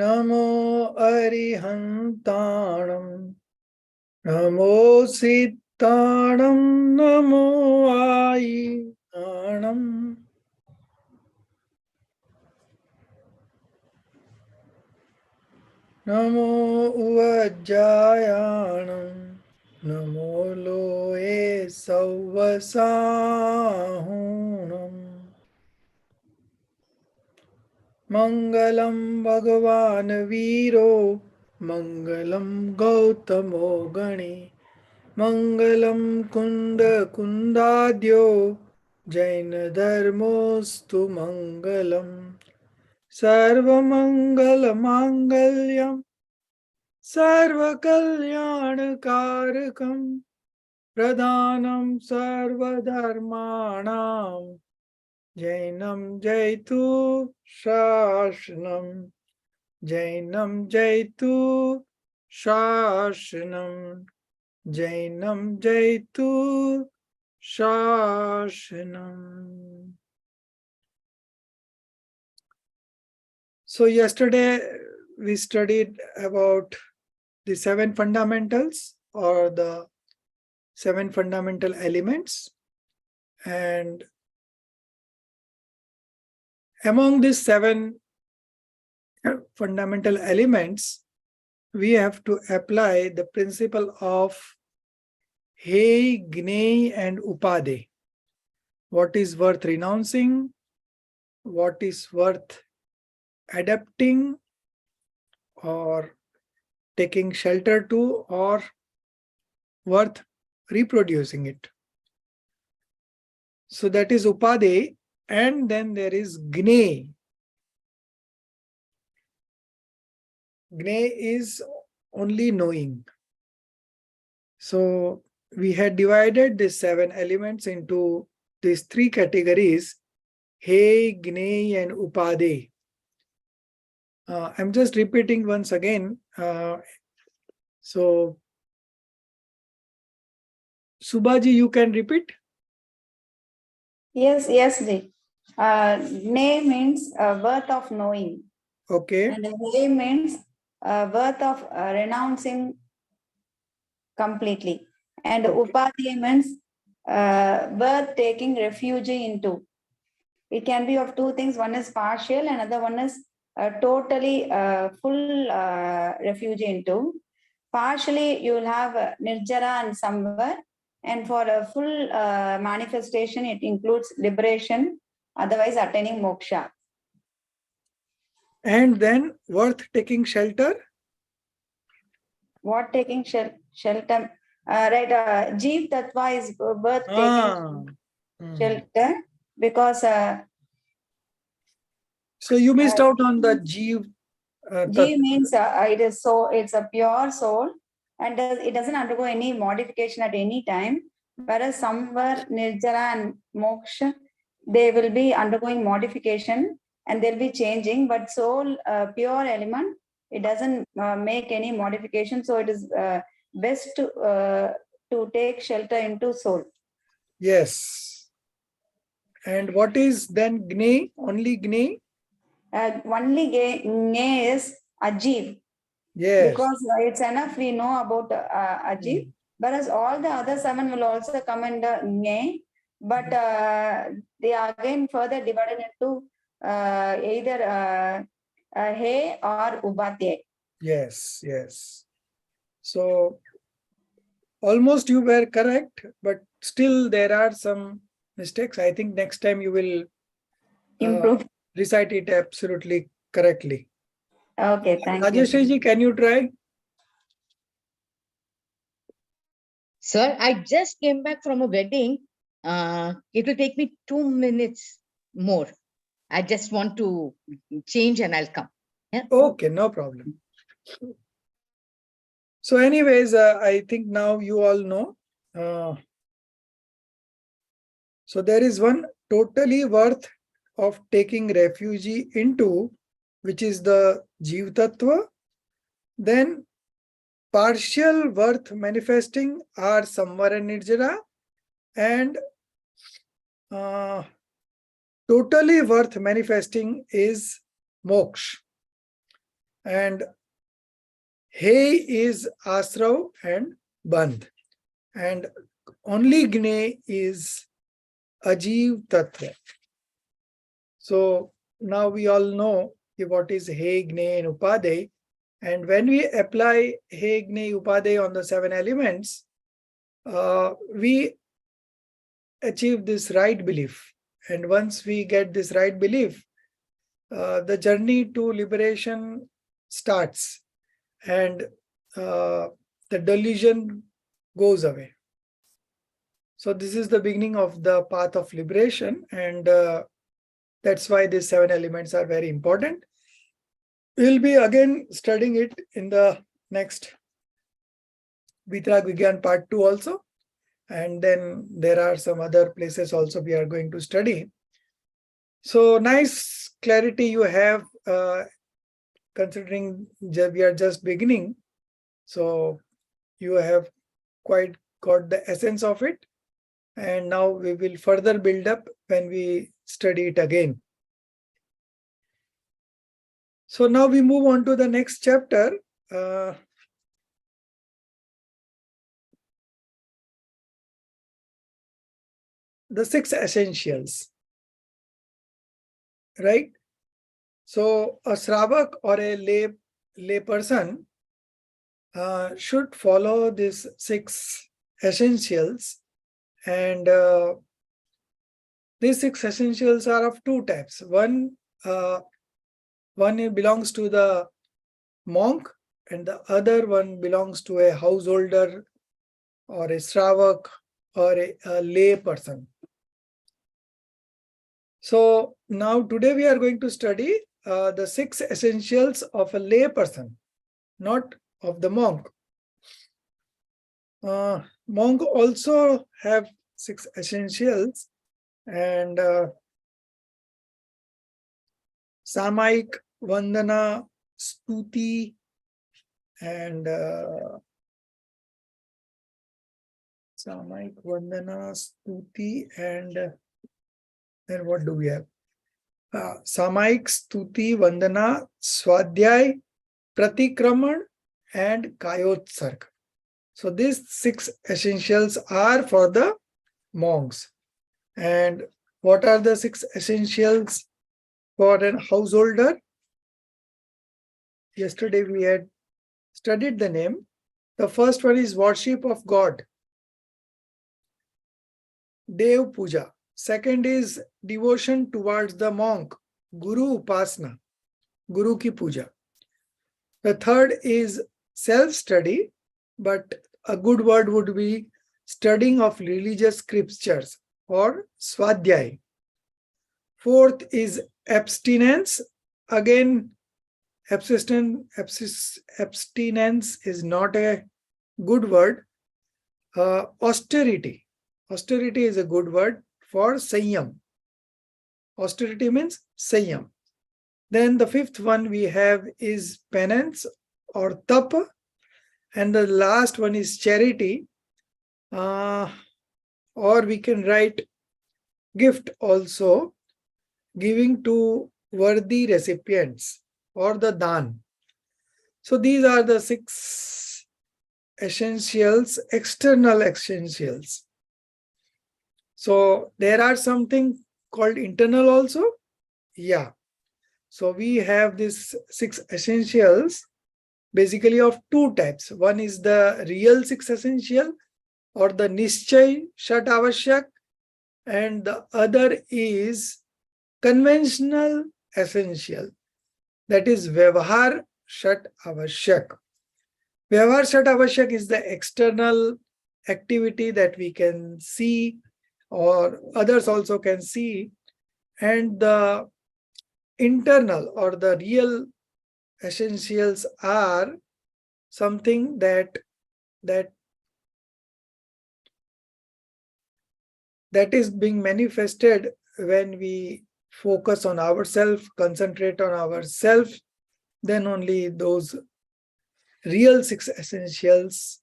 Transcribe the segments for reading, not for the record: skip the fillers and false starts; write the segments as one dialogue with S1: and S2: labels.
S1: नमो अरिहन्ताणं नमो सिद्धाणं नमो आयिताणं नमो उवज्जायाणं नमो लोये सव्वसाहुणम् मङ्गलं भगवान् वीरो मङ्गलं गौतमो गणे मङ्गलं कुन्दकुन्दाद्यो जैनधर्मोऽस्तु मङ्गलम् सर्वमङ्गलमाङ्गल्यं सर्वकल्याणकारकं प्रधानं सर्वधर्माणां जैनं जयतु शासनं जैनं जयतु शासनं जैनं जयतु शासनम. So yesterday we studied about the 7 fundamentals or the 7 fundamental elements, and among these 7 fundamental elements we have to apply the principle of He, Gnei and Upade. What is worth renouncing, what is worth adapting or taking shelter to, or worth reproducing it. So that is Upade, and then there is Gnei. Gnei is only knowing. So we had divided these 7 elements into these 3 categories: He, Gnei and Upade. I'm just repeating once again. So Subhaji, you can repeat?
S2: Yes, Ji. Gnei means worth of knowing.
S1: Okay.
S2: And He means worth of renouncing completely. And okay. Upadi means worth taking refuge into. It can be of 2 things. One is partial, and another one is totally full refuge into. Partially, you will have Nirjara and Samvar, and for a full manifestation, it includes liberation, otherwise attaining moksha.
S1: And then worth taking shelter?
S2: What taking shelter? Right, Jeev Tattva is worth taking shelter, because
S1: so you missed out on the Jeev.
S2: Jeev means it is so, it's a pure soul, and it doesn't undergo any modification at any time. Whereas Samvar, Nirjara and Moksha, they will be undergoing modification and they'll be changing, but soul, pure element, it doesn't make any modification. So it is best to take shelter into soul.
S1: Yes. And what is then Gnei? Only Gnei?
S2: Only Gnei is Ajiv.
S1: Yes.
S2: Because it's enough we know about Ajiv. Whereas all the other 7 will also come under Gnei, but they are again further divided into either He or Ubadhyay.
S1: Yes, yes. So almost you were correct, but still there are some mistakes. I think next time you will
S2: improve,
S1: recite it absolutely correctly.
S2: Okay, thank you.
S1: Rajeshri ji, can you try?
S3: Sir, I just came back from a wedding. It will take me 2 minutes more. I just want to change and I'll come. Yeah?
S1: Okay, no problem. So anyways, I think now you all know. So there is one totally worth of taking refuge into, which is the Jeev Tattva. Then partial worth manifesting are Samvar and Nirjara, and totally worth manifesting is Moksha. And He is Asrav and Bandh. And only Gne is Ajiv Tattva. So now we all know what is He, Gne, and Upadey. And when we apply He, Gne, Upadey on the 7 elements, we achieve this right belief. And once we get this right belief, the journey to liberation starts, and the delusion goes away. So this is the beginning of the path of liberation, and that's why these 7 elements are very important. We'll be again studying it in the next Vitrag Vigyan part 2 also. And then there are some other places also we are going to study. So nice clarity you have, considering we are just beginning. So you have quite got the essence of it. And now we will further build up when we study it again. So now we move on to the next chapter. The 6 essentials, right? So a Shravak or a lay person should follow these 6 essentials, and these 6 essentials are of 2 types. One belongs to the monk, and the other one belongs to a householder or a Shravak or a lay person. So now today we are going to study the 6 essentials of a lay person, not of the monk. Monk also have 6 essentials, and Samaik, Vandana, Stuti, and Samaik, Vandana, Stuti, and then what do we have? Samaik, Stuti, Vandana, Swadhyay, Pratikraman, and Kayotsarg. So these 6 essentials are for the monks. And what are the 6 essentials for an householder? Yesterday we had studied the name. The first one is worship of God, Dev Puja. Second is devotion towards the monk, Guru Upasana, Guru ki Puja. The third is self-study, but a good word would be studying of religious scriptures, or Swadhyay. Fourth is abstinence. Again, abstinence is not a good word. Austerity. Austerity is a good word for Sanyam. Austerity means Sanyam. Then the 5th one we have is penance or tapa. And the last one is charity. Or we can write gift also, giving to worthy recipients, or the dan. So these are the 6 essentials, external essentials. So there are something called internal also. Yeah. So we have these 6 essentials basically of 2 types. One is the real 6 essential, or the Nischay Shat Avashyak, and the other is conventional essential, that is Vyavahar Shat Avashyak. Vyavahar Shat Avashyak is the external activity that we can see, or others also can see, and the internal or the real essentials are something that is being manifested when we focus on ourselves, concentrate on ourselves. Then only those real 6 essentials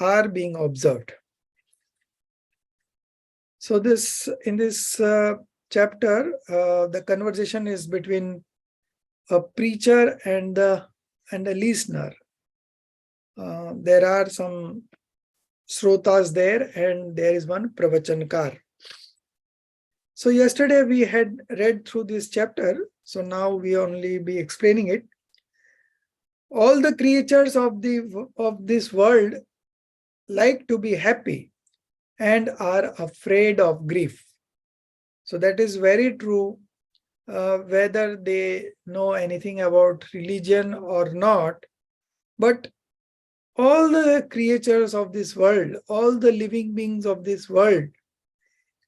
S1: are being observed. So in this chapter, the conversation is between a preacher and a listener. There are some Srotas there, and there is one Pravachanankar. So yesterday we had read through this chapter, so now we only be explaining it. All the creatures of this world like to be happy and are afraid of grief. So that is very true, whether they know anything about religion or not. But all the creatures of this world, all the living beings of this world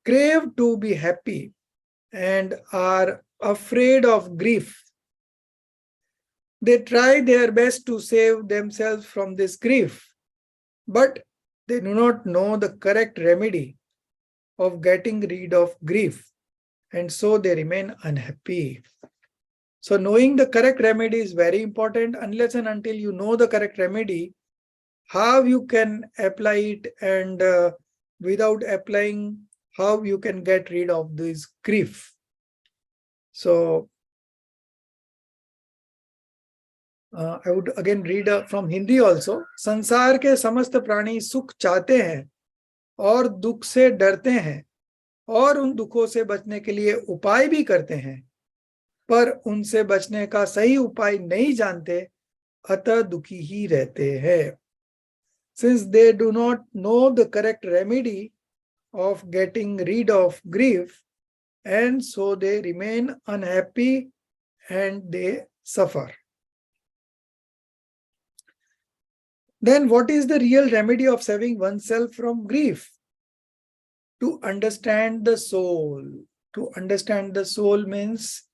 S1: crave to be happy and are afraid of grief. They try their best to save themselves from this grief, but they do not know the correct remedy of getting rid of grief, and so they remain unhappy. So knowing the correct remedy is very important. Unless and until you know the correct remedy, how you can apply it, and without applying, how you can get rid of this grief. So I would again read from Hindi also. संसार के समस्त प्राणी सुख चाहते हैं और दुख से डरते हैं और उन दुखों से बचने के लिए उपाय भी करते हैं, पर उनसे बचने का सही उपाय नहीं जानते, अतः दुखी ही रहते हैं. Since they do not know the correct remedy of getting rid of grief, and so they remain unhappy and they suffer. Then what is the real remedy of saving oneself from grief? To understand the soul. To understand the soul means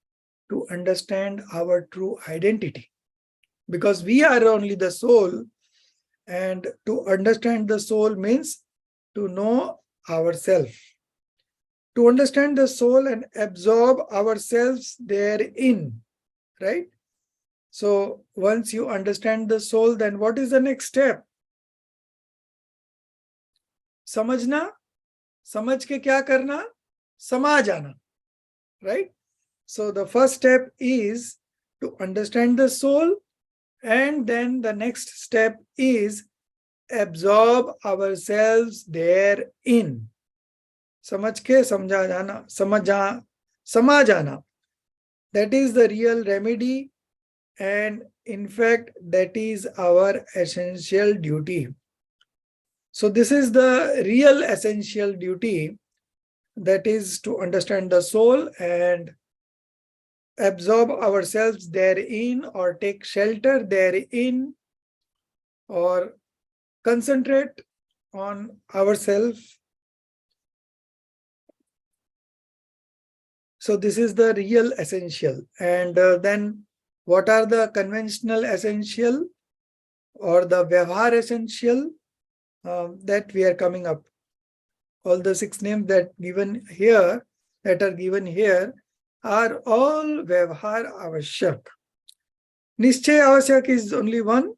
S1: to understand our true identity. Because we are only the soul, and to understand the soul means to know ourselves. To understand the soul and absorb ourselves therein, right? So once you understand the soul, then what is the next step? समझना, समझ के क्या करना? समा जाना, right? So the first step is to understand the soul, and then the next step is absorb ourselves therein. समझ के समझा जाना, समा जाना. That is the real remedy, and in fact that is our essential duty. So this is the real essential duty, that is to understand the soul and absorb ourselves therein, or take shelter therein, or concentrate on ourselves. So this is the real essential. And then what are the conventional essential or the Vyavhar essential that we are coming up? All the 6 names that are given here are all Vyavhar Avashyak. Nischay Avashyak is only one,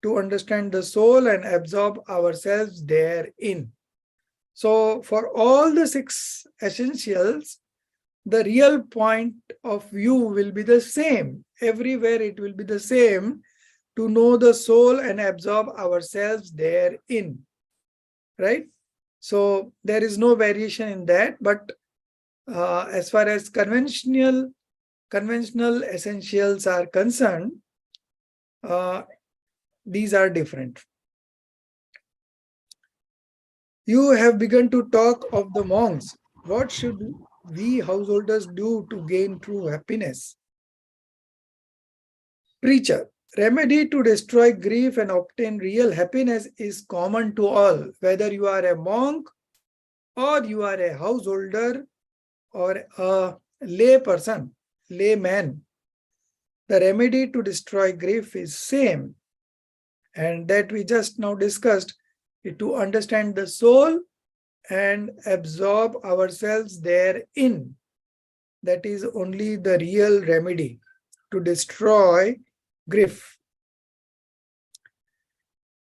S1: to understand the soul and absorb ourselves therein. So for all the 6 essentials, the real point of view will be the same. Everywhere it will be the same, to know the soul and absorb ourselves therein, right? So there is no variation in that, but as far as conventional essentials are concerned, these are different. You have begun to talk of the monks. What should we householders do to gain true happiness? Preacher, remedy to destroy grief and obtain real happiness is common to all, whether you are a monk or you are a householder or a layman. The remedy to destroy grief is same, and that we just now discussed, to understand the soul and absorb ourselves therein. That is only the real remedy to destroy grief.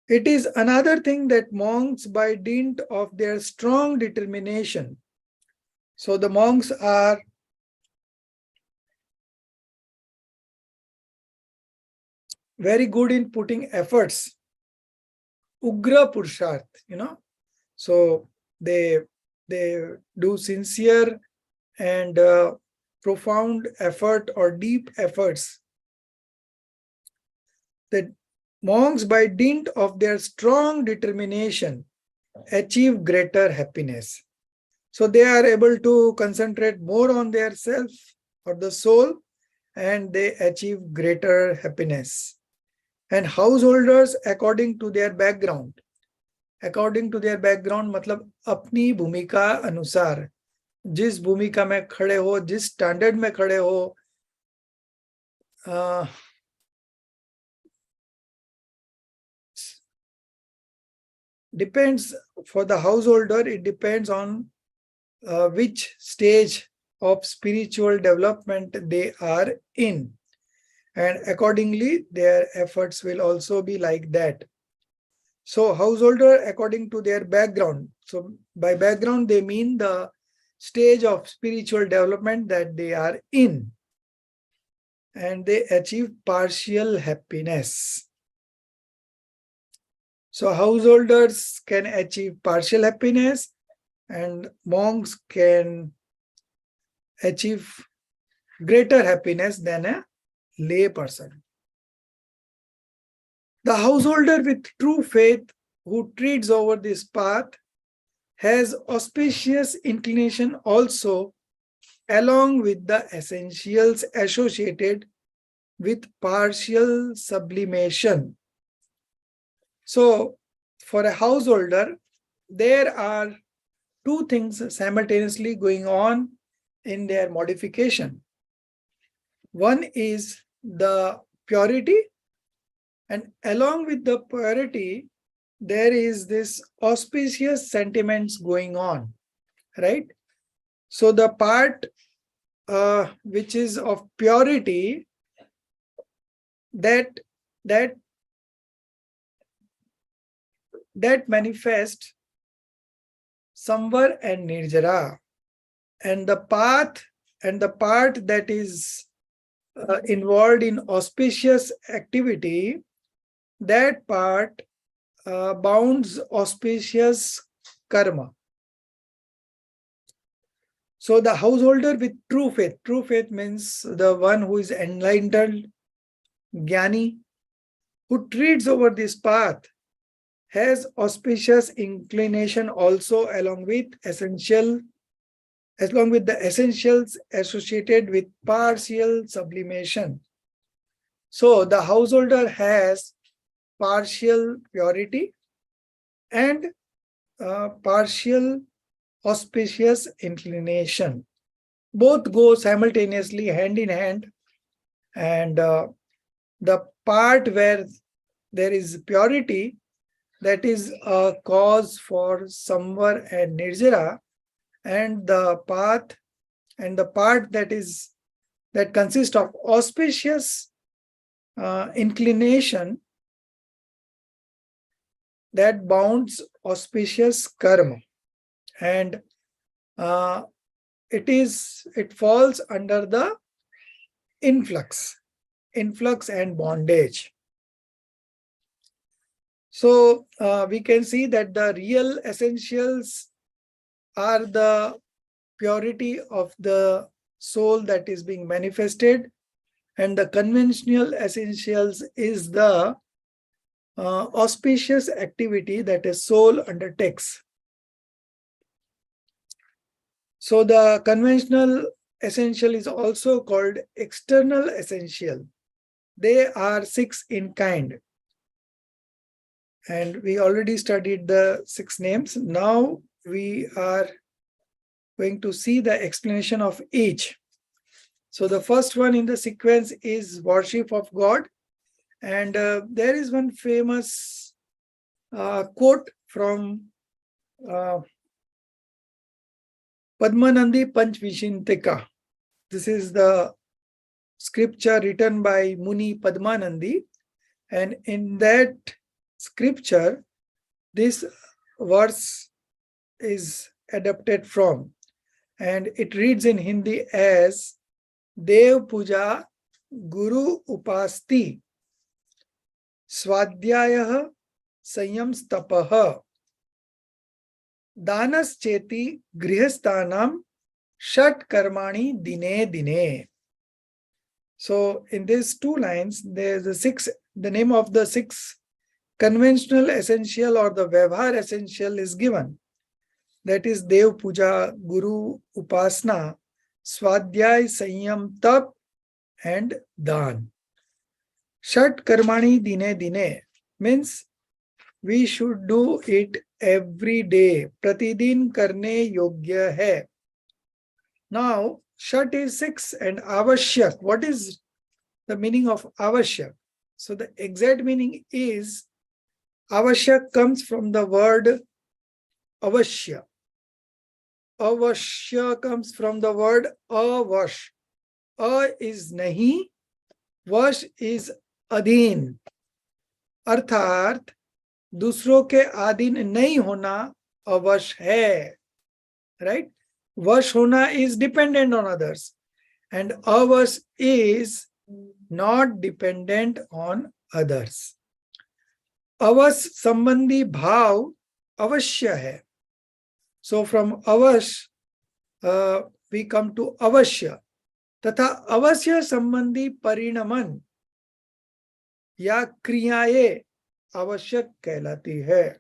S1: It is another thing that monks, by dint of their strong determination, so the monks are very good in putting efforts. Ugra Purusharth, So they do sincere and profound effort or deep efforts. That monks, by dint of their strong determination, achieve greater happiness. So they are able to concentrate more on their self or the soul, and they achieve greater happiness. And householders, according to their background, मतलब अपनी भूमिका अनुसार, जिस भूमिका में खड़े हो, जिस स्टैंडर्ड में खड़े हो, depends for the householder, it depends on which stage of spiritual development they are in, and accordingly their efforts will also be like that. So householder, according to their background, so by background they mean the stage of spiritual development that they are in, and they achieve partial happiness. So householders can achieve partial happiness, and monks can achieve greater happiness than a lay person. The householder with true faith who treads over this path has auspicious inclination also, along with the essentials associated with partial sublimation. So for a householder, there are two things simultaneously going on in their modification. One is the purity, and along with the purity, there is this auspicious sentiments going on, right? So the part which is of purity, that manifests samvar and nirjara, and the path and the part that is involved in auspicious activity, that part bounds auspicious karma. So the householder with true faith means the one who is enlightened, jnani, who treads over this path, has auspicious inclination also, along with the essentials associated with partial sublimation. So the householder has partial purity and partial auspicious inclination. Both go simultaneously, hand in hand, and the part where there is purity, that is a cause for samvar and nirjara, and the part that consists of auspicious inclination, that bounds auspicious karma, and it falls under the influx and bondage. So we can see that the real essentials are the purity of the soul that is being manifested, and the conventional essentials is the auspicious activity that a soul undertakes. So the conventional essential is also called external essential. They are 6 in kind, and we already studied the 6 names. Now we are going to see the explanation of each. So the first one in the sequence is worship of God, and there is one famous quote from Padmanandi Panchvishintika. This is the scripture written by Muni Padmanandi, and in that scripture, this verse is adapted from, and it reads in Hindi as Dev Puja Guru Upasti Swadhyayah Sanyam Stapah Danascheti Grihasthanam Shat Karmani Dine Dine. So in these two lines, there's the name of the 6 conventional essential or the Vyavhar essential is given. That is Dev Puja, Guru Upasana, Swadhyay, Sanyam, Tap and Dan. Shat Karmani Dine Dine means we should do it every day. Pratidin karne yogya hai. Now, Shat is 6 and Avashyak. What is the meaning of Avashyak? So the exact meaning is Avashyak comes from the word Avashya. Avashya comes from the word Avash. A is nahi, Vash is adhin. अर्थात दूसरों के अधीन नहीं होना अवश है. Right? Vash hona is dependent on others and avash is not dependent on others. Avash sambandhi bhav avashya hai. So from avash we come to avashya. तथा अवश्य संबंधी परिणमन या क्रियाएं आवश्यक कहलाती है.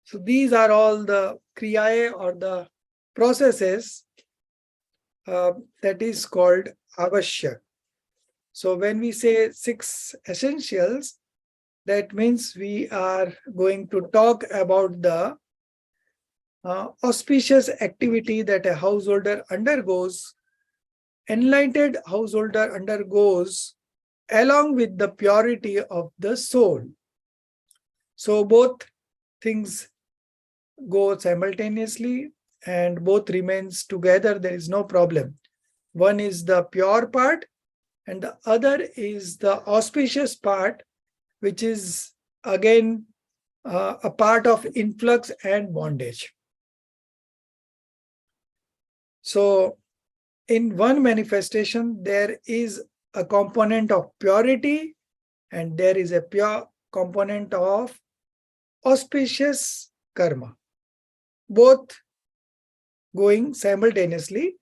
S1: So these are all the kriyaye or the processes that is called avashyak. So when we say 6 essentials, that means we are going to talk about the auspicious activity that a householder undergoes, enlightened householder undergoes along with the purity of the soul. So both things go simultaneously and both remains together. There is no problem. One is the pure part and the other is the auspicious part, which is again a part of influx and bondage. So in one manifestation, there is a component of purity and there is a pure component of auspicious karma. Both going simultaneously,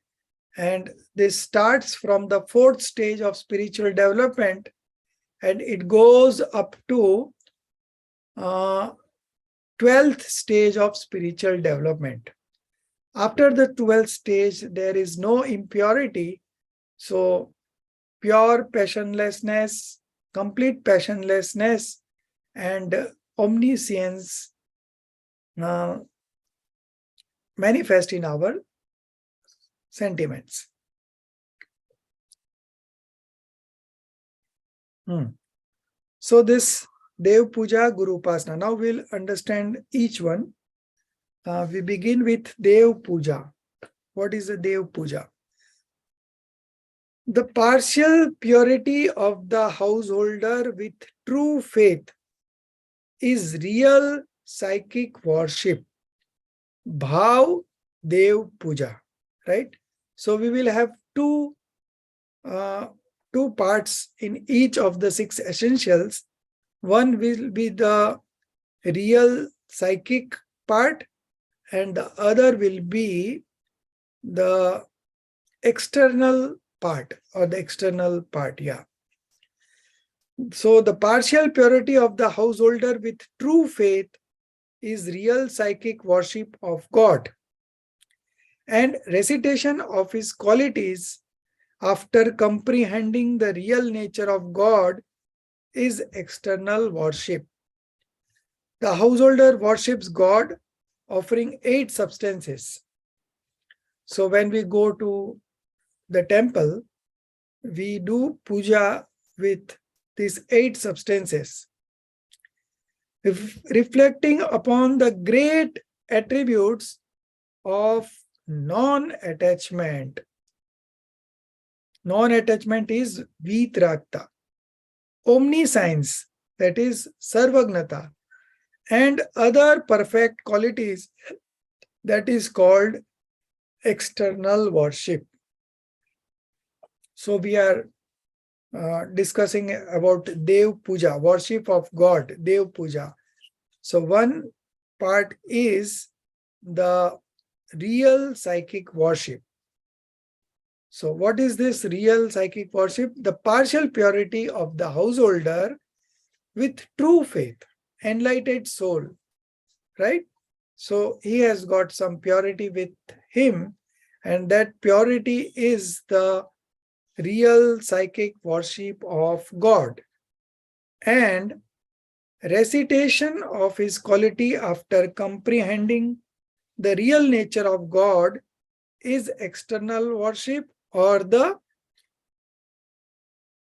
S1: and this starts from the 4th stage of spiritual development and it goes up to 12th stage of spiritual development. After the 12th stage, there is no impurity. So pure passionlessness, complete passionlessness and omniscience manifest in our sentiments. So this Dev Puja, Guru Upasana. Now we'll understand each one. We begin with Dev Puja. What is a Dev Puja? The partial purity of the householder with true faith is real psychic worship. Bhav Dev Puja, right? So we will have two parts in each of the 6 essentials. One will be the real psychic part and the other will be the external part or the external part, yeah. So the partial purity of the householder with true faith is real psychic worship of God, and recitation of his qualities after comprehending the real nature of God is external worship. The householder worships God offering 8 substances. So when we go to the temple, we do puja with these 8 substances, reflecting upon the great attributes of non-attachment. Non-attachment is vitrakta, omniscience, that is sarvagnata, and other perfect qualities, that is called external worship. So we are discussing about Dev Puja, worship of God, Dev Puja. So one part is the real psychic worship. So what is this real psychic worship? The partial purity of the householder with true faith, enlightened soul, right? So he has got some purity with him, and that purity is the real psychic worship of God. And recitation of his quality after comprehending the real nature of God is external worship or the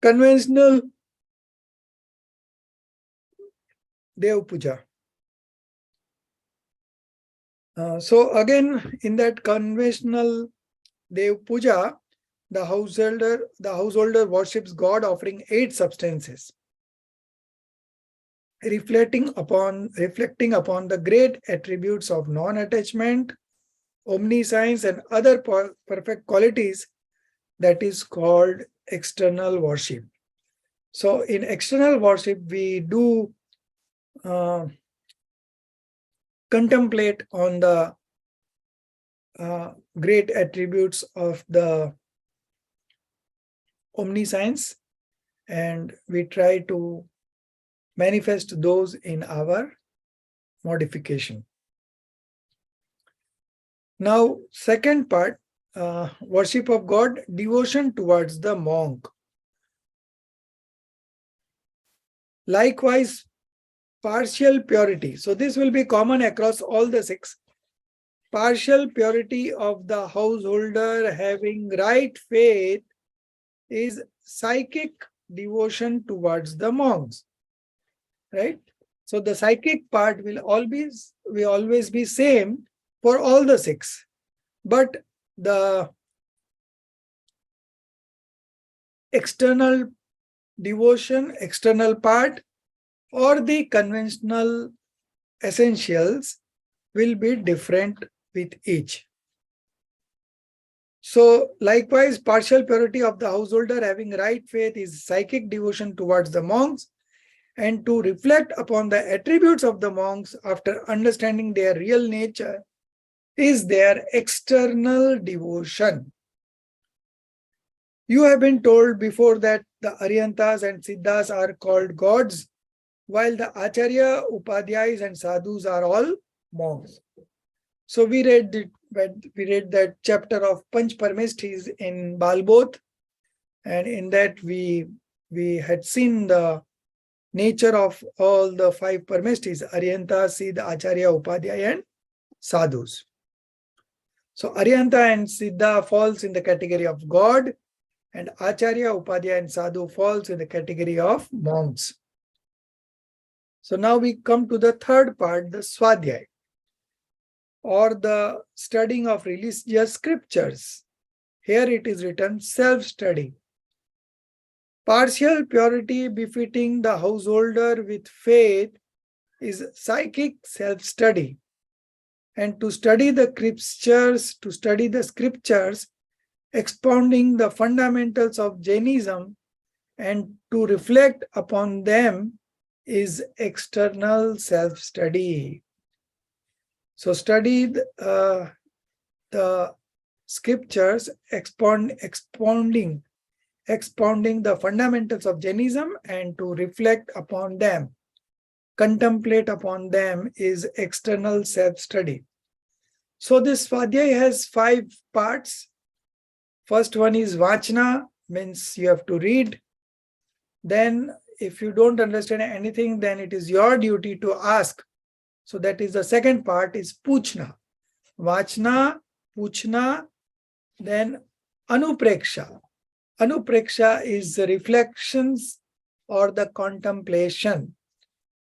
S1: conventional Dev Puja. So again, in that conventional Dev Puja, the householder worships God offering 8 substances, reflecting upon the great attributes of non-attachment, omniscience, and other perfect qualities. That is called external worship. So in external worship, we do contemplate on the great attributes of the omniscience, and we try to manifest those in our modification. Now, second part, worship of God, devotion towards the monk. Likewise, partial purity. So this will be common across all the 6. Partial purity of the householder having right faith is psychic devotion towards the monks, right? So the psychic part will always be same for all the 6, but the external devotion, external part, or the conventional essentials will be different with each. So likewise, partial purity of the householder having right faith is psychic devotion towards the monks, and to reflect upon the attributes of the monks after understanding their real nature is their external devotion. You have been told before that the Aryantas and Siddhas are called gods, while the Acharya, Upadhyayas, and Sadhus are all monks. So we read that chapter of Panch Parmeshthis in Balboth, and in that we had seen the nature of all the 5 Parmeshthis: Aryanta, Siddha, Acharya, Upadhyaya, and Sadhus. So Aryanta and Siddha falls in the category of God, and Acharya, Upadhyaya, and Sadhu falls in the category of monks. So now we come to the third part, the Swadhyay, or the studying of religious scriptures. Here it is written self-study. Partial purity befitting the householder with faith is psychic self-study. And to study the scriptures, expounding the fundamentals of Jainism and to reflect upon them is external self-study. So study the scriptures, expounding the fundamentals of Jainism and to reflect upon them, contemplate upon them is external self-study. So this Svadhyay has 5 parts. First one is Vachna, means you have to read. Then if you don't understand anything, then it is your duty to ask. So that is the second part, is Puchna. Vachna, Puchna, then Anupreksha. Anupreksha is the reflections or the contemplation.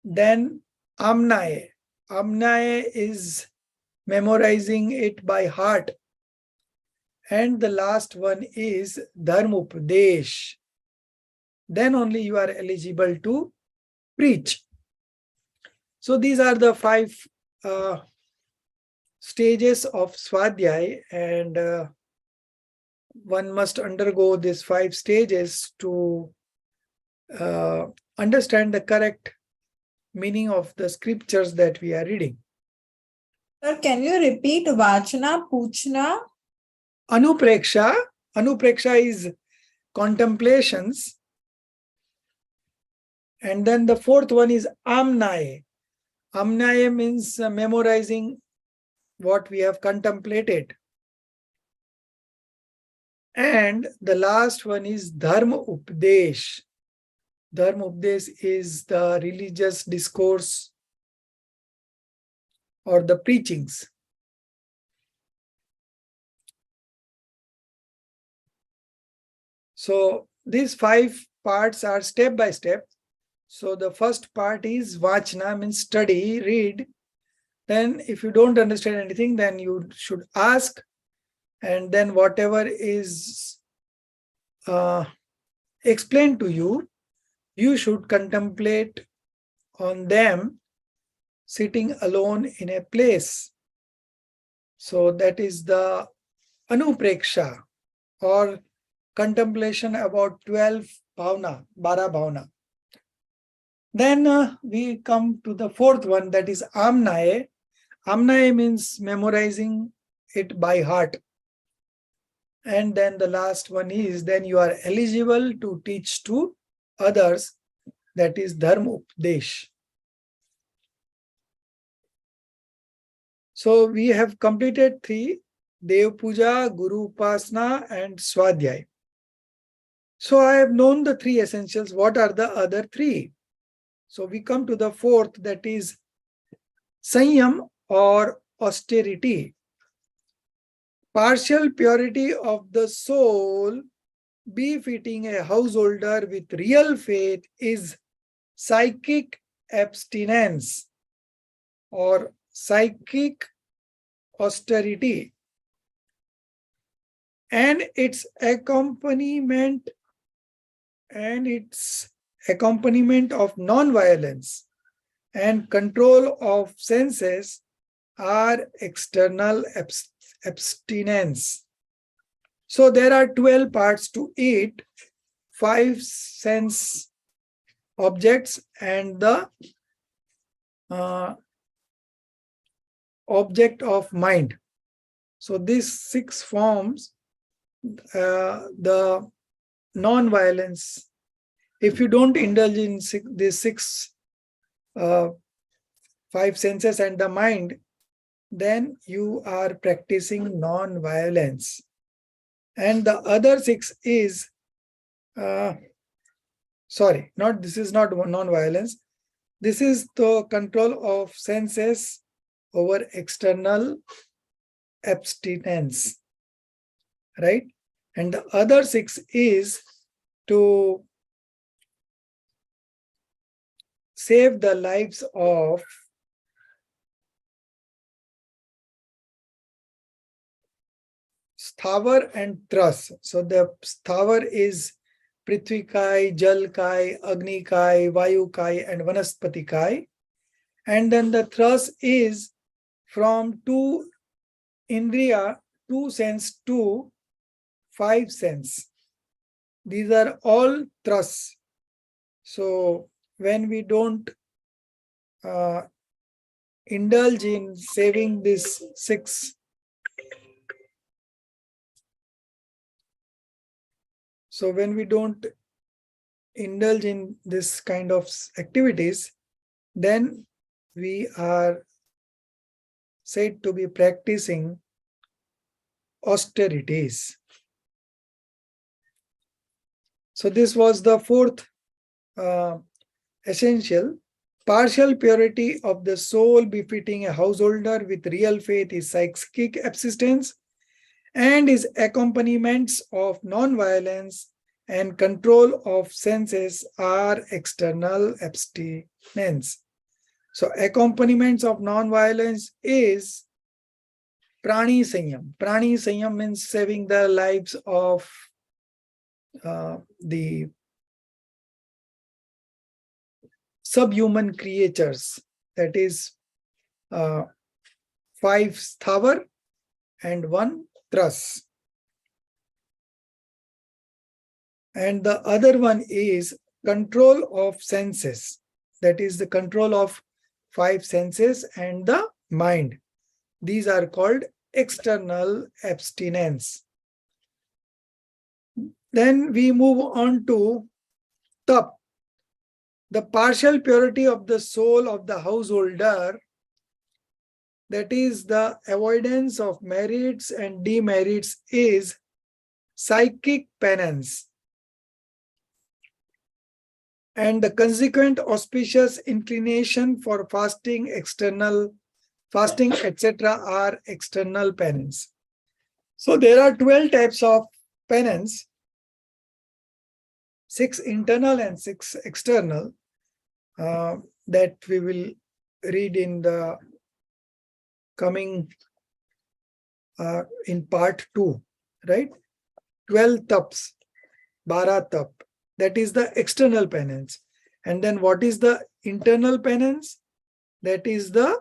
S1: Then Amnaye. Amnaye is memorizing it by heart. And the last one is Dharmupadesh. Then only you are eligible to preach. So these are the 5 stages of Swadhyay, and one must undergo these 5 stages to understand the correct meaning of the scriptures that we are reading.
S4: Sir, can you repeat Vachana, Puchna?
S1: Anupreksha. Anupreksha is contemplations. And then the fourth one is Amnaye. Amnaye means memorizing what we have contemplated. And the last one is Dharma Updesh. Dharma Updesh is the religious discourse or the preachings. So these 5 parts are step by step. So the first part is Vachana, means study, read. Then if you don't understand anything, then you should ask. And then whatever is explained to you, you should contemplate on them sitting alone in a place. So that is the Anupreksha, or contemplation about 12 bhavana, 12 bhavana. Then we come to the fourth one, that is Amnaye. Amnaye means memorizing it by heart. And then the last one is, then you are eligible to teach to others, that is Dharma Updesh. So we have completed 3, Dev Puja, Guru Upasana and Swadhyay. So I have known the 3 essentials. What are the other 3? So we come to the fourth, that is Sanyam or austerity. Partial purity of the soul befitting a householder with real faith is psychic abstinence or psychic austerity, and its accompaniment of non-violence and control of senses are external abstinence. So there are 12 parts to it, 5 sense objects and the object of mind. So these 6 forms the non-violence. If you don't indulge in these 5 senses and the mind, then you are practicing non-violence. And the other 6 is, this is not non-violence. This is the control of senses over external abstinence, right? And the other 6 is to save the lives of Sthavar and Tras. So the Sthavar is Prithvi Kai, Jal Kai, Agni Kai, Vayu Kai and Vanaspati Kai. And then the Tras is from 2 Indriya, 2 sense to 5 sense. These are all Tras. So when we don't indulge in saving this 6, so when we don't indulge in this kind of activities, then we are said to be practicing austerities. So this was the fourth essential. Partial purity of the soul befitting a householder with real faith is psychic abstinence, and its accompaniments of non-violence and control of senses are external abstinence. So accompaniments of non-violence is Prani Sanyam. Prani Sanyam means saving the lives of the subhuman creatures, that is 5 Sthavar and 1 Tras. And the other one is control of senses. That is the control of 5 senses and the mind. These are called external abstinence. Then we move on to tap, the partial purity of the soul of the householder. That is the avoidance of merits and demerits is psychic penance. And the consequent auspicious inclination for fasting, etc. are external penance. So there are 12 types of penance, 6 internal and 6 external, that we will read in the coming in part 2, right? 12 taps, 12 tap. That is the external penance. And then what is the internal penance? That is the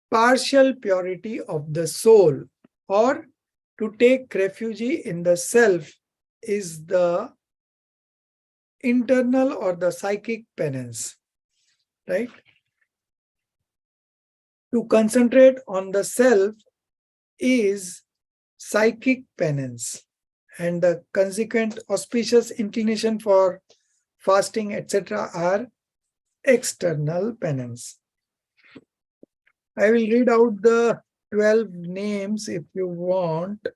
S1: partial purity of the soul, or to take refuge in the self is the internal or the psychic penance, right? To concentrate on the self is psychic penance, and the consequent auspicious inclination for fasting, etc. are external penance. I will read out the 12 names if you want.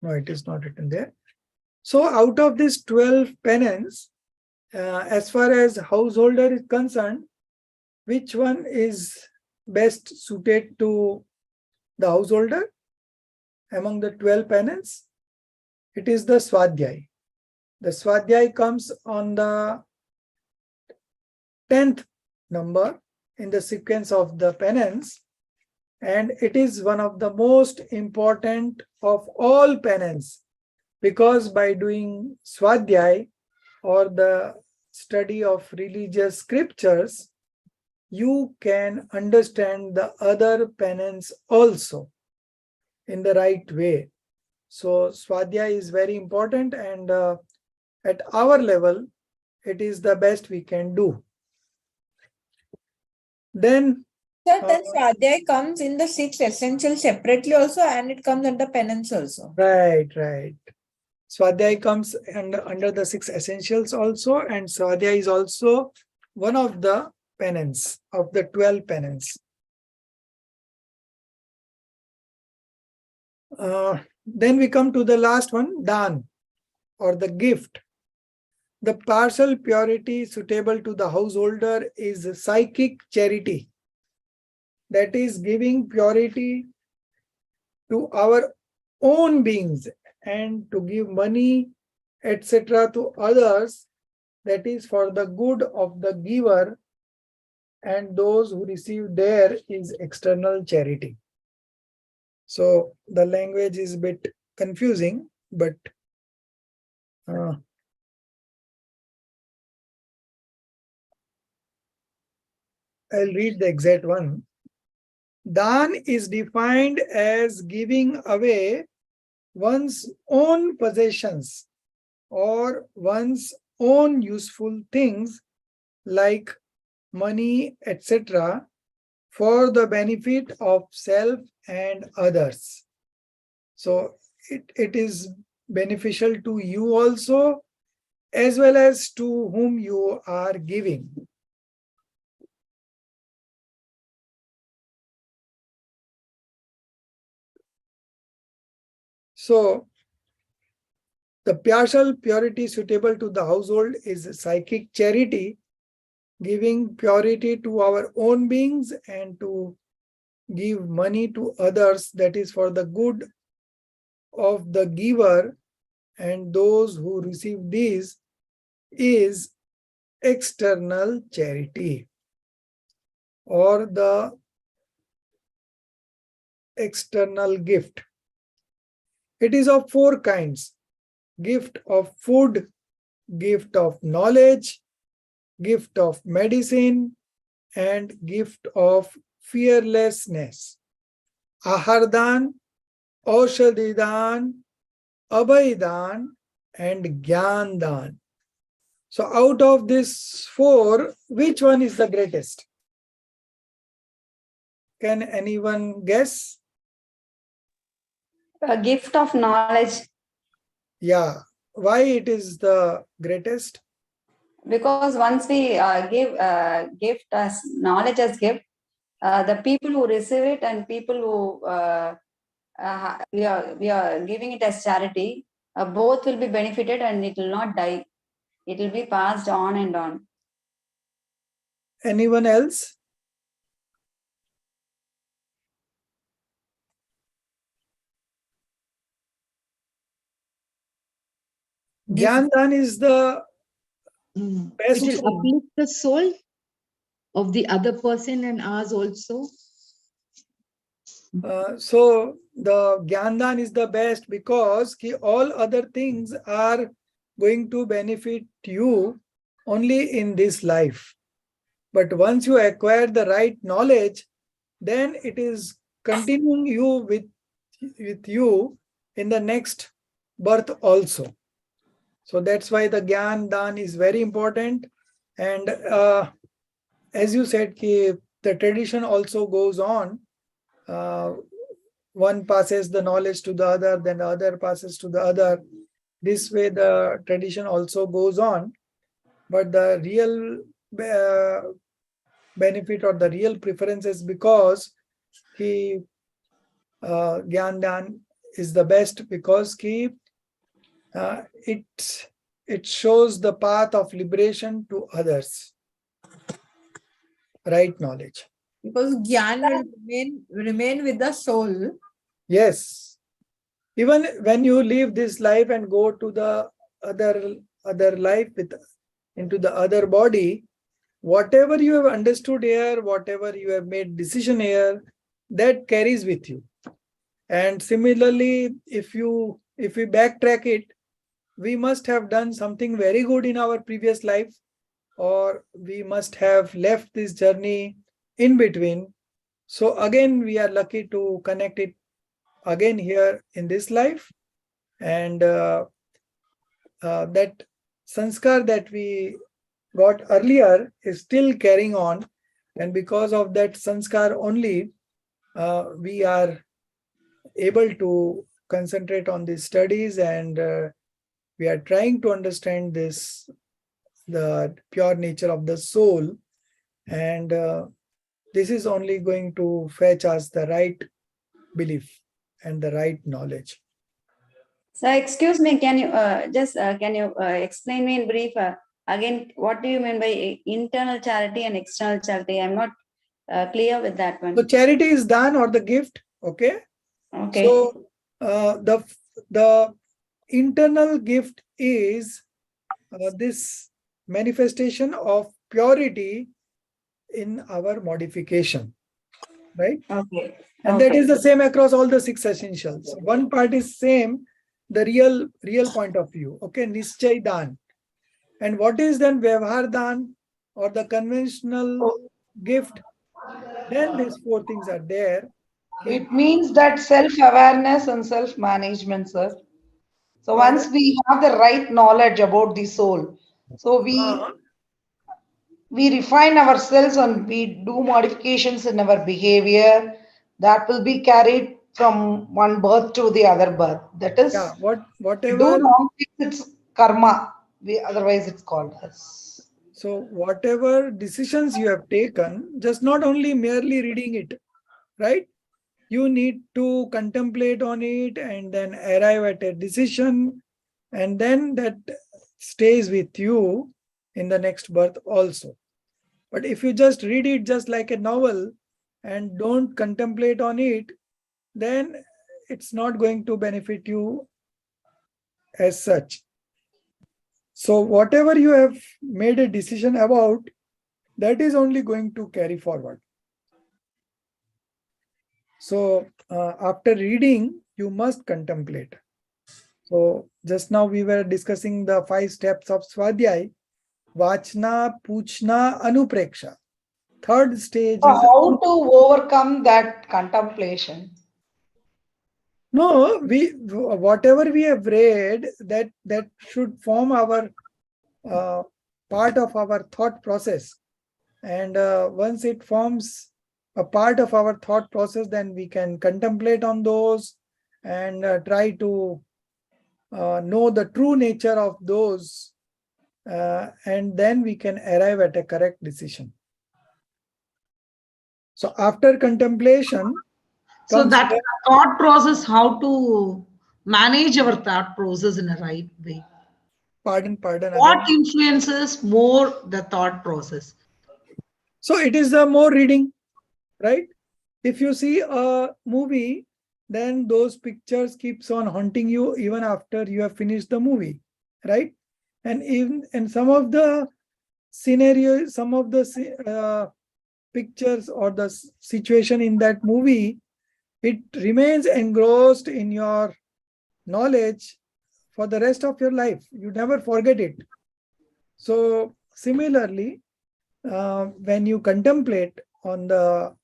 S1: No, it is not written there. So out of this 12 penance, as far as householder is concerned, which one is best suited to the householder among the 12 penance? It is the Swadhyay. The Swadhyay comes on the 10th number in the sequence of the penance, and it is one of the most important of all penance, because by doing Swadhyay or the study of religious scriptures, you can understand the other penance also in the right way. So Swadhyay is very important, and at our level, it is the best we can do. Then
S4: Sir, then Swadhyay comes in the 6 essentials separately also, and it comes under penance also.
S1: Right. Swadhyay comes under the 6 essentials also, and Swadhyay is also one of the penance of the 12 penance. Then we come to the last one, Dan, or the gift. The partial purity suitable to the householder is psychic charity. That is giving purity to our own beings and to give money, etc. to others. That is for the good of the giver and those who receive there is external charity. So the language is a bit confusing, but I'll read the exact one. Dan is defined as giving away one's own possessions or one's own useful things like money, etc., for the benefit of self and others. So it is beneficial to you also, as well as to whom you are giving. So the partial purity suitable to the household is psychic charity, giving purity to our own beings and to give money to others, that is for the good of the giver and those who receive these, is external charity or the external gift. It is of 4 kinds: gift of food, gift of knowledge, gift of medicine, and gift of fearlessness. Ahardan, Aushadhidan, Abhaydan, and Gyandan. So out of these four, which one is the greatest? Can anyone guess?
S2: A gift of knowledge,
S1: Yeah. Why it is the greatest?
S2: because once we give gift as knowledge as gift, the people who receive it and people who we are giving it as charity, both will be benefited and it will not die. It will be passed on and on.
S1: Anyone else? Gyandan is the
S3: It
S1: best.
S3: will uplift the soul of the other person and ours also.
S1: So the Gyandan is the best because all other things are going to benefit you only in this life. But once you acquire the right knowledge, then it is continuing you with you in the next birth also. So that's why the Gyan Dan is very important. And as you said, the tradition also goes on. One passes the knowledge to the other, then the other passes to the other. This way the tradition also goes on. But the real benefit or the real preference is because Gyan Dan is the best because it shows the path of liberation to others. Right knowledge.
S4: Because Gyan will remain with the soul.
S1: Yes. Even when you leave this life and go to the other life into the other body, whatever you have understood here, whatever you have made decision here, that carries with you. And similarly, if we backtrack it, we must have done something very good in our previous life, or we must have left this journey in between. So again, we are lucky to connect it again here in this life. And that sanskar that we got earlier is still carrying on. And because of that sanskar only, we are able to concentrate on these studies, and we are trying to understand the pure nature of the soul. And this is only going to fetch us the right belief and the right knowledge.
S2: So excuse me, can you explain me in brief again, what do you mean by internal charity and external charity? I'm not clear with that one.
S1: So charity is done or the gift. Okay.
S2: Okay.
S1: So the internal gift is this manifestation of purity in our modification, right?
S2: Okay.
S1: And that is the same across all the 6 essentials. One part is same, the real point of view. Okay, Nischay Dan. And what is then Vyavhar Dan or the conventional gift? Then these 4 things are there.
S5: It means that self-awareness and self-management, sir. So once we have the right knowledge about the soul, so we refine ourselves and we do modifications in our behavior that will be carried from one birth to the other birth. That is,
S1: whatever.
S5: do wrong things, it's karma. Otherwise, it's called as.
S1: So whatever decisions you have taken, just not only merely reading it, right? You need to contemplate on it and then arrive at a decision, and then that stays with you in the next birth also. But if you just read it just like a novel and don't contemplate on it, then it's not going to benefit you as such. So whatever you have made a decision about, that is only going to carry forward. So after reading, you must contemplate. So just now we were discussing the 5 steps of Swadhyay. Vachna, Puchna, Anupreksha. Third stage
S5: So
S1: is
S5: how to overcome that contemplation?
S1: no, we whatever we have read, that should form our part of our thought process. And once it forms a part of our thought process, then we can contemplate on those and try to know the true nature of those, and then we can arrive at a correct decision. So after contemplation
S5: So
S1: comes
S5: that thought process, how to manage our thought process in a right way.
S1: pardon
S5: What
S1: again.
S5: influences more the thought process?
S1: So it is more reading, right? If you see a movie, then those pictures keeps on haunting you even after you have finished the movie, right? And even in some of the scenarios, some of the pictures or the situation in that movie, it remains engrossed in your knowledge for the rest of your life. You never forget it. So similarly, when you contemplate on the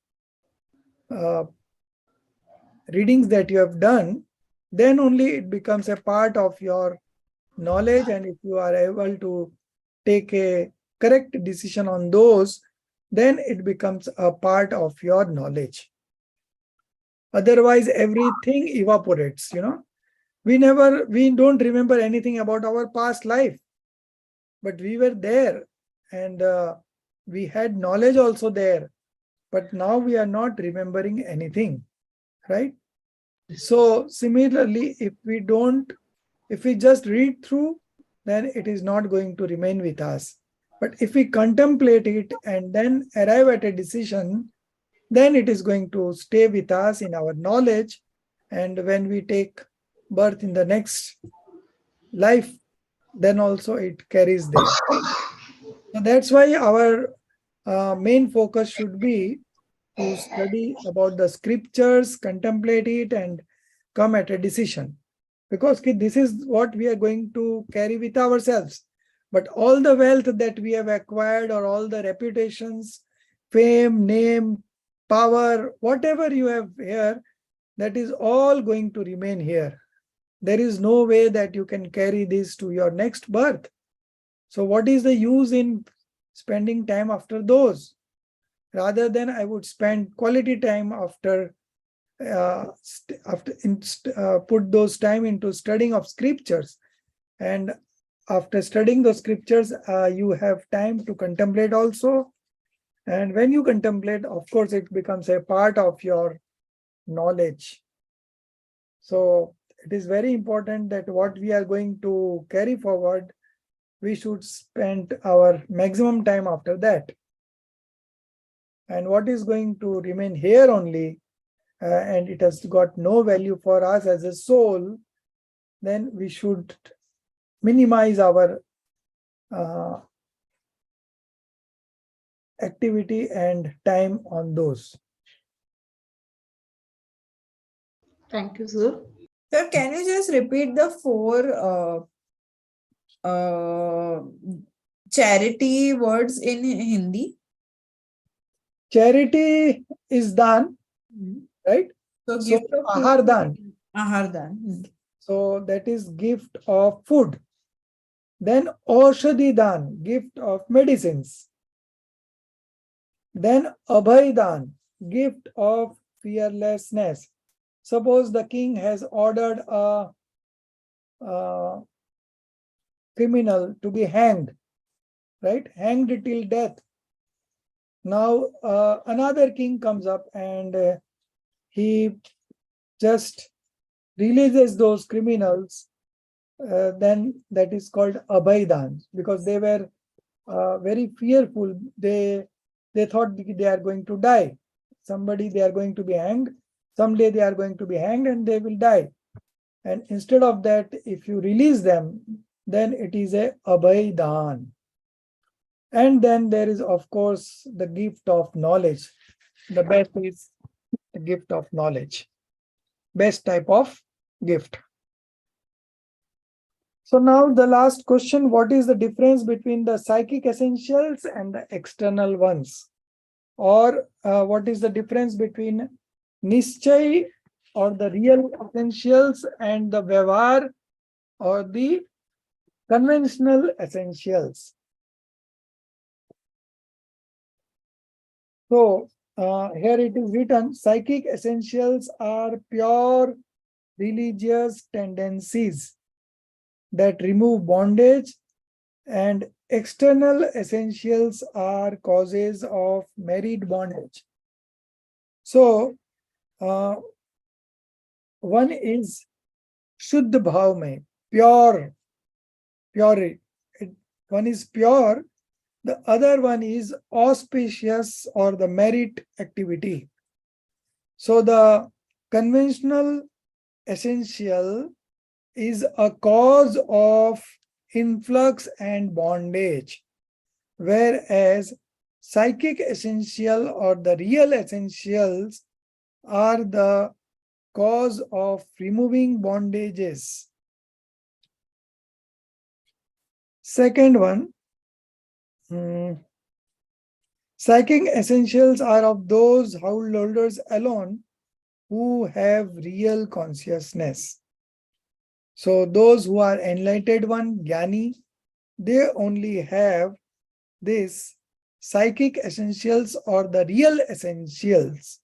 S1: readings that you have done, then only it becomes a part of your knowledge. And if you are able to take a correct decision on those, then it becomes a part of your knowledge. Otherwise, everything evaporates, We don't remember anything about our past life, but we were there and we had knowledge also there, but now we are not remembering anything, right? So similarly, if we just read through, then it is not going to remain with us. But if we contemplate it and then arrive at a decision, then it is going to stay with us in our knowledge. And when we take birth in the next life, then also it carries there. So that's why our main focus should be to study about the scriptures, contemplate it, and come at a decision. Because this is what we are going to carry with ourselves. But all the wealth that we have acquired, or all the reputations, fame, name, power, whatever you have here, that is all going to remain here. There is no way that you can carry this to your next birth. So what is the use in spending time after those? Rather than I would spend quality time after put those time into studying of scriptures. And after studying those scriptures, you have time to contemplate also. And when you contemplate, of course, it becomes a part of your knowledge. So it is very important that what we are going to carry forward, we should spend our maximum time after that. And what is going to remain here only, and it has got no value for us as a soul, then we should minimize our activity and time on those.
S5: Thank you, sir.
S4: Sir, can you just repeat the four charity words in Hindi?
S1: Charity is dan, right?
S4: So
S1: So
S4: gift of
S1: ahar dan.
S4: Ahar dan.
S1: So that is gift of food. Then Aushadhi Dan, gift of medicines. Then Abhay Dan, gift of fearlessness. Suppose the king has ordered a criminal to be hanged, right? Hanged till death. Now another king comes up and he just releases those criminals. Then that is called Abhaidan, because they were very fearful. They thought they are going to die. They are going to be hanged. Someday they are going to be hanged and they will die. And instead of that, if you release them, then it is a Abhaidan. And then there is, of course, the gift of knowledge. The best is the gift of knowledge. Best type of gift. So now the last question, what is the difference between the psychic essentials and the external ones? Or what is the difference between Nischay or the real essentials and the Vyavhar or the conventional essentials? So here it is written, psychic essentials are pure religious tendencies that remove bondage, and external essentials are causes of married bondage. So one is Shuddha Bhav mein, pure, pure. One is pure, the other one is auspicious or the merit activity. So the conventional essential is a cause of influx and bondage, whereas psychic essential or the real essentials are the cause of removing bondages. Second one, psychic essentials are of those householders alone who have real consciousness. So those who are enlightened one, Jnani, they only have this psychic essentials or the real essentials.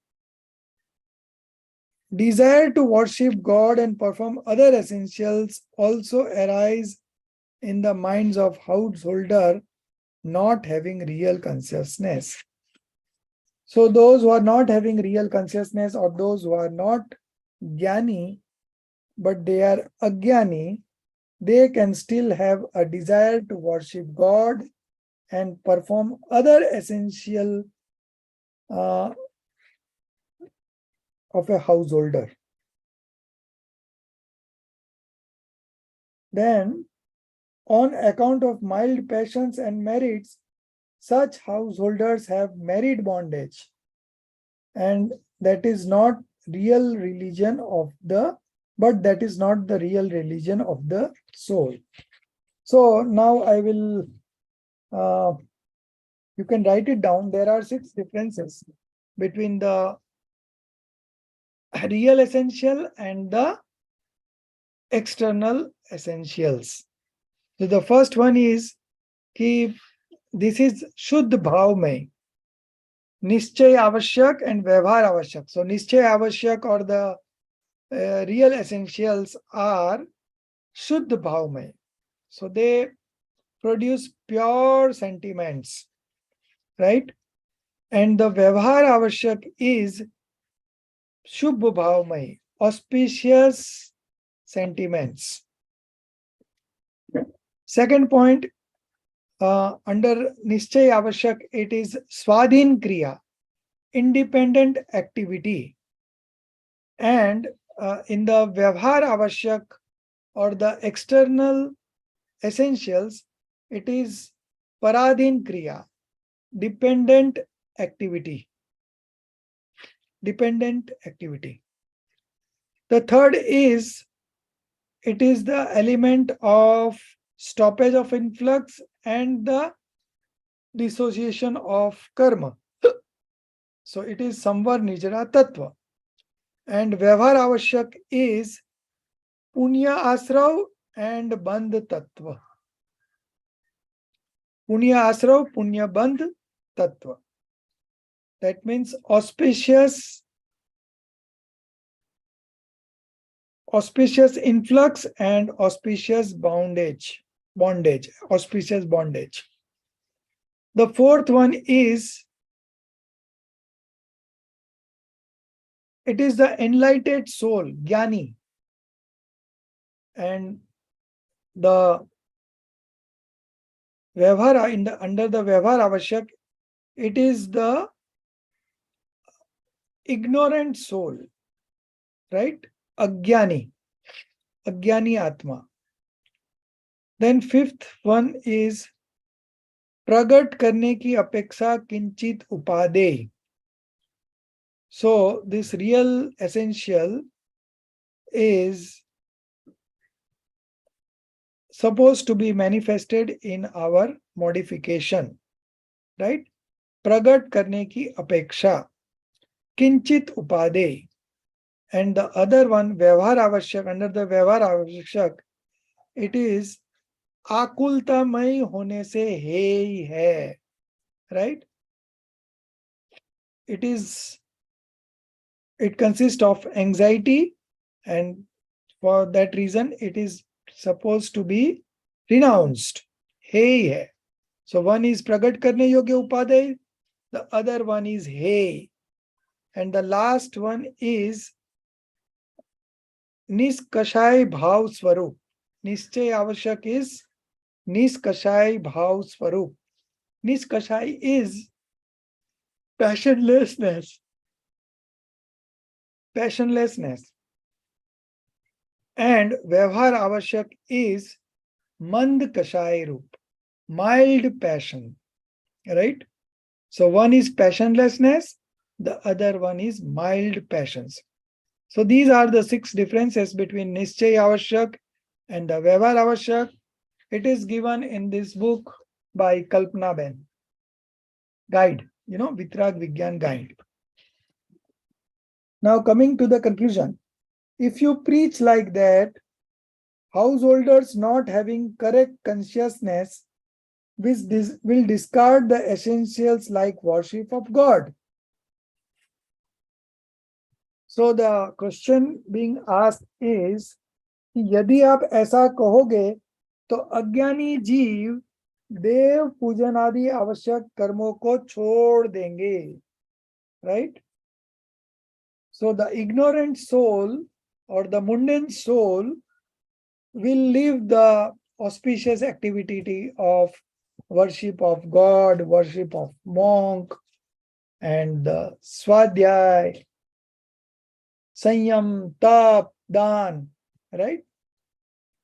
S1: Desire to worship God and perform other essentials also arise in the minds of householder not having real consciousness. So those who are not having real consciousness or those who are not Jnani, but they are Ajnani, they can still have a desire to worship God and perform other essential of a householder. Then, on account of mild passions and merits, such householders have married bondage, and that is not real religion of the, but that is not the real religion of the soul. So now I will, you can write it down. There are 6 differences between the real essential and the external essentials. So the first one is कि this is शुद्ध भाव में निश्चय आवश्यक and व्यवहार आवश्यक. So निश्चय आवश्यक or the real essentials are शुद्ध भाव में. So they produce pure sentiments, right? And the व्यवहार आवश्यक is शुभ भाव में, auspicious sentiments. Second point, under Nischay Avashyak, it is Swadhin Kriya, independent activity. And in the Vyavhar Avashyak or the external essentials, it is Paradhin Kriya, dependent activity. Dependent activity. The third is, it is the element of stoppage of influx and the dissociation of karma. So it is Samvar Nijara Tattva. And Vyavhar Avashyak is Punya Asrav and Bandh Tattva. Punya Asrav, Punya Bandh Tattva. That means auspicious influx and auspicious bondage, auspicious bondage. The fourth one is, it is the enlightened soul, Jnani. And the Vyavhara, under the Vyavhar Avashyak, it is the ignorant soul, right? Ajnani Atma. Then fifth one is Pragat karne ki apeksha kinchit upade. So this real essential is supposed to be manifested in our modification, right? Pragat karne ki apeksha, kinchit upade. And the other one, vyavhar avashyak, under the vyavhar avashyak, it is आकुलतामय होने से हे ही है, right? It consists of anxiety, and for that reason it is supposed to be renounced. हे ही है. So one is pragat karne yogya upaday, the other one is he, and the last one is niskashay bhav swarup. Nischay avashyak is niskashay bhav swarup. Niskashay is passionlessness. And vyavhar avashyak is mand kashay roop, mild passion, right? So one is passionlessness, the other one is mild passions. So these are the 6 differences between nischay avashyak and the vyavhar avashyak. It is given in this book by Kalpana Ben. Guide, Vitrag Vigyan Guide. Now coming to the conclusion. If you preach like that, householders not having correct consciousness will discard the essentials like worship of God. So the question being asked is, यदि आप ऐसा कहोगे तो अज्ञानी जीव देव पूजन आदि आवश्यक कर्मों को छोड़ देंगे, right? So the ignorant soul or the mundane soul will leave the auspicious activity of worship of God, worship of monk, and the swadhyay, sanyam, tap, dan, right?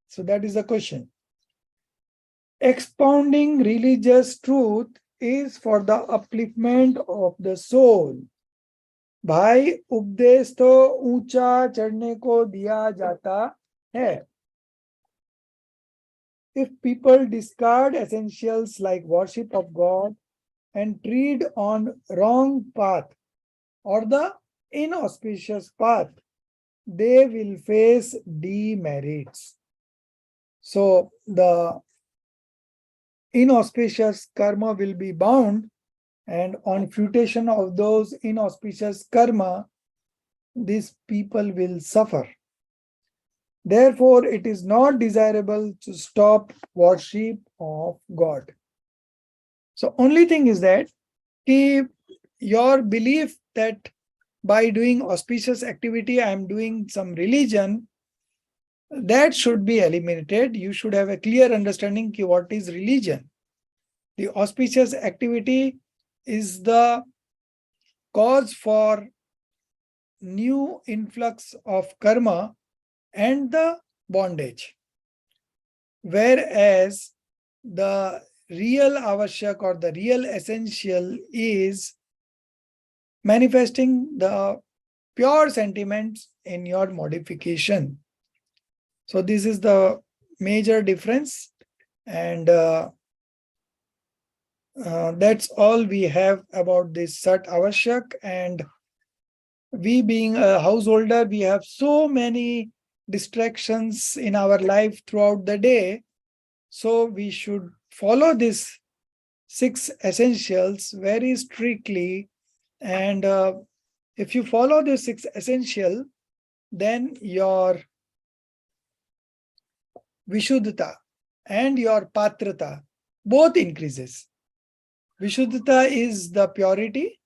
S1: So that is the question. Expounding religious truth is for the upliftment of the soul. भाई उपदेश तो ऊंचा चढ़ने को दिया जाता है. If people discard essentials like worship of God and tread on wrong path or the inauspicious path, they will face demerits. So the inauspicious karma will be bound, and on fruition of those inauspicious karma, these people will suffer. Therefore, it is not desirable to stop worship of God. So only thing is that your belief that by doing auspicious activity, I am doing some religion, that should be eliminated. You should have a clear understanding of what is religion. The auspicious activity is the cause for new influx of karma and the bondage. Whereas the real avashyak or the real essential is manifesting the pure sentiments in your modification. So this is the major difference, and that's all we have about this Sat Avashyak. And we being a householder, we have so many distractions in our life throughout the day. So we should follow these 6 essentials very strictly. And if you follow the 6 essential, then your Vishuddhata and your Patrata both increases. Vishuddhata is the purity,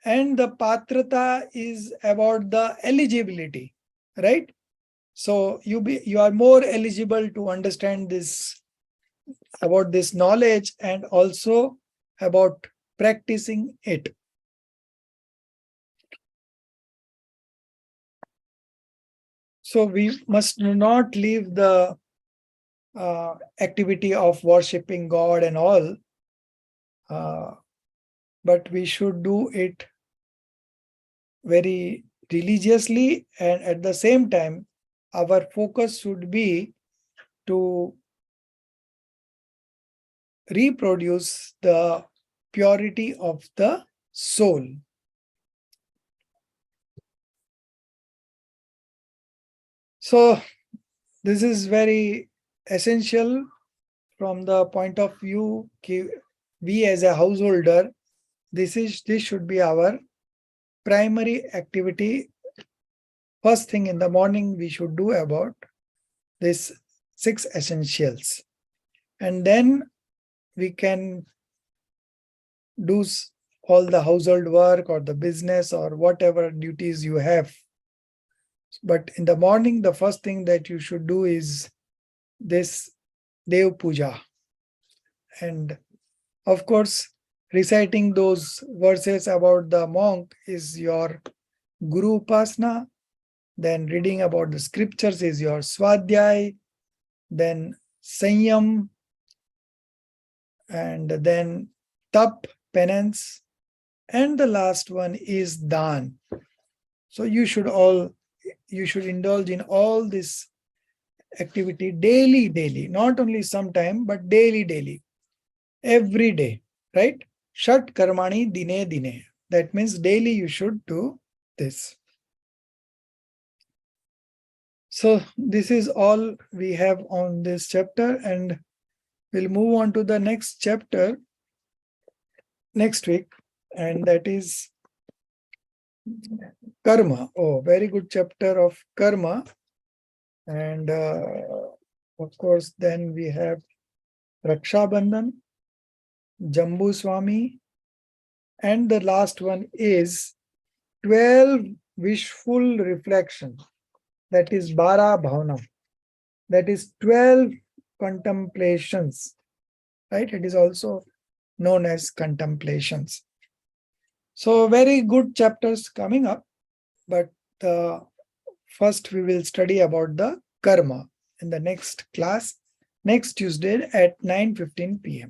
S1: and the Patrata is about the eligibility, right? So you are more eligible to understand this, about this knowledge, and also about practicing it. So we must not leave the activity of worshipping God and all, but we should do it very religiously, and at the same time our focus should be to reproduce the purity of the soul. So this is very essential from the point of view we as a householder, this should be our primary activity. First thing in the morning we should do about this 6 essentials, and then we can do all the household work or the business or whatever duties you have. But in the morning, the first thing that you should do is this Dev Puja. And of course, reciting those verses about the monk is your Guru Upasana. Then reading about the scriptures is your Swadhyay. Then Sanyam. And then Tap, penance. And the last one is Dan. So you should indulge in all this activity daily, not only sometime, but daily, every day, right? Shat karmani dine. That means daily you should do this. So this is all we have on this chapter, and we'll move on to the next chapter next week, and that is Karma. Oh, very good chapter of Karma. And of course, then we have Raksha Bandhan, Jambu Swami, and the last one is 12 wishful reflection. That is Bara Bhavana. That is 12 contemplations, right? It is also known as contemplations. So very good chapters coming up, but first we will study about the karma in the next class, next Tuesday at 9:15 p.m.